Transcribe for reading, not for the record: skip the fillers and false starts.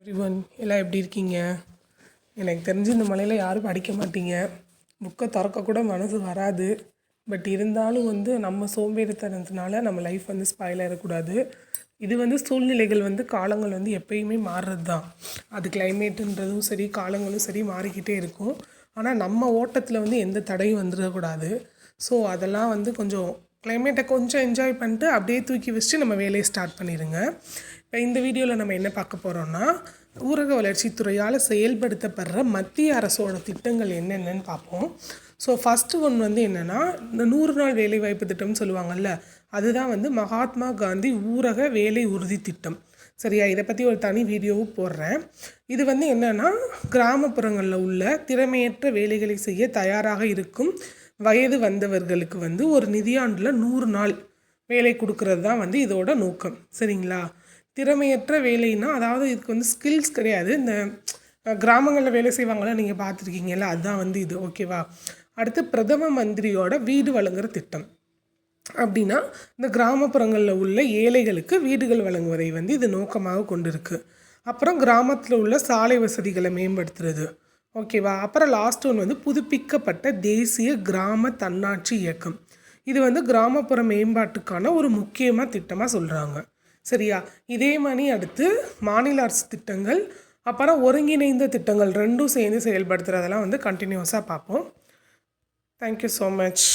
Everyone எல்லாம் எப்படி இருக்கீங்க? எனக்கு தெரிஞ்சு இந்த மலையில் யாரும் படிக்க மாட்டீங்க. புக்கை திறக்கக்கூட மனசு வராது. பட் இருந்தாலும் நம்ம சோம்பேறித்தனத்தினால நம்ம லைஃப் ஸ்பாயில் ஆகிடக்கூடாது. இது சூழ்நிலைகள் காலங்கள் எப்பயுமே மாறுறது தான். அது கிளைமேட்டுன்றதும் சரி, காலங்களும் சரி மாறிக்கிட்டே இருக்கும். ஆனால் நம்ம ஓட்டத்தில் எந்த தடையும் வந்துடக்கூடாது. ஸோ அதெல்லாம் கொஞ்சம் கிளைமேட்டை கொஞ்சம் என்ஜாய் பண்ணிட்டு அப்படியே தூக்கி வச்சுட்டு நம்ம வேலையை ஸ்டார்ட் பண்ணிடுங்க. இப்போ இந்த வீடியோவில் நம்ம என்ன பார்க்க போகிறோம்னா, ஊரக வளர்ச்சித்துறையால் செயல்படுத்தப்படுற மத்திய அரசோட திட்டங்கள் என்னென்னு பார்ப்போம். ஸோ ஃபஸ்ட்டு ஒன்று என்னென்னா, இந்த 100 நாள் வேலைவாய்ப்பு திட்டம்னு சொல்லுவாங்கள்ல, அதுதான் மகாத்மா காந்தி ஊரக வேலை உறுதி திட்டம். சரியா? இதை பற்றி ஒரு தனி வீடியோவும் போடுறேன். இது என்னென்னா, கிராமப்புறங்களில் உள்ள திறமையற்ற வேலைகளை செய்ய தயாராக இருக்கும் வயது வந்தவர்களுக்கு ஒரு நிதியாண்டில் 100 நாள் வேலை கொடுக்கறது தான் இதோட நோக்கம். சரிங்களா? திறமையற்ற வேலைன்னா, அதாவது இதுக்கு ஸ்கில்ஸ் கிடையாது. இந்த கிராமங்களில் வேலை செய்வாங்களா, நீங்கள் பார்த்துருக்கீங்கல்ல, அதுதான் இது. ஓகேவா? அடுத்து பிரதம மந்திரியோட வீடு வழங்குகிற திட்டம். அப்படின்னா இந்த கிராமப்புறங்களில் உள்ள ஏழைகளுக்கு வீடுகள் வழங்குவதை இது நோக்கமாக கொண்டு இருக்குது. அப்புறம் கிராமத்தில் உள்ள சாலை வசதிகளை மேம்படுத்துறது. ஓகேவா? அப்புறம் லாஸ்ட் ஒன்று புதுப்பிக்கப்பட்ட தேசிய கிராம தன்னாட்சி இயக்கம். இது கிராமப்புற மேம்பாட்டுக்கான ஒரு முக்கியமாக திட்டமாக சொல்கிறாங்க. சரியா? இதே மாதிரி அடுத்து மாநில அரசு திட்டங்கள், அப்புறம் ஒருங்கிணைந்த திட்டங்கள் ரெண்டும் சேர்ந்து செயல்படுத்துகிறதெல்லாம் கண்டினியூஸாக பார்ப்போம். Thank you so much.